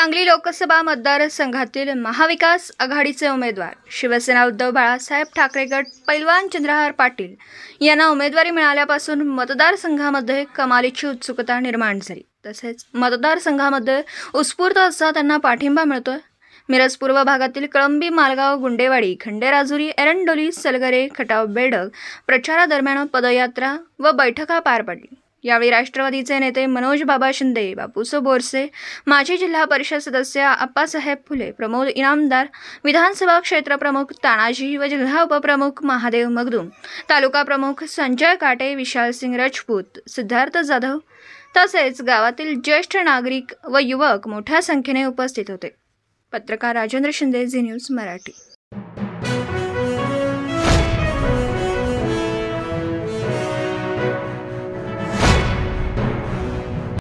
सांगली लोकसभा मतदारसंघातील महाविकास आघाडीचे उमेदवार शिवसेना उद्धव बाळासाहेब ठाकरे गट पैलवान चंद्रहार पाटील यांना उमेदवारी मिळाल्यापासून मतदारसंघामध्ये कमालीची उत्सुकता निर्माण झाली। तसेच मतदारसंघामध्ये उत्स्फूर्त असा त्यांना पाठिंबा मिळतोय। मिरज पूर्व भागातील कळंबी, मालगाव, गुंडेवाडी, खंडेराजुरी, एरंडोली, सलगरे, खटाव, बेडग प्रचारादरम्यान पदयात्रा व बैठका पार पडली। यावेळी राष्ट्रवादीचे नेते मनोज बाबा शिंदे, बापूसो बोरसे, माजी जिल्हा परिषद सदस्य आप्पासाहेब फुले, प्रमोद इनामदार, विधानसभा क्षेत्र प्रमुख तानाजी व जिल्हा उपप्रमुख महादेव मगदूम, तालुका प्रमुख संजय काटे, विशाल सिंग राजपूत, सिद्धार्थ जाधव तसेच गावातील ज्येष्ठ नागरिक व युवक मोठ्या संख्येने उपस्थित होते। पत्रकार राजेंद्र शिंदे, झी न्यूज मराठी।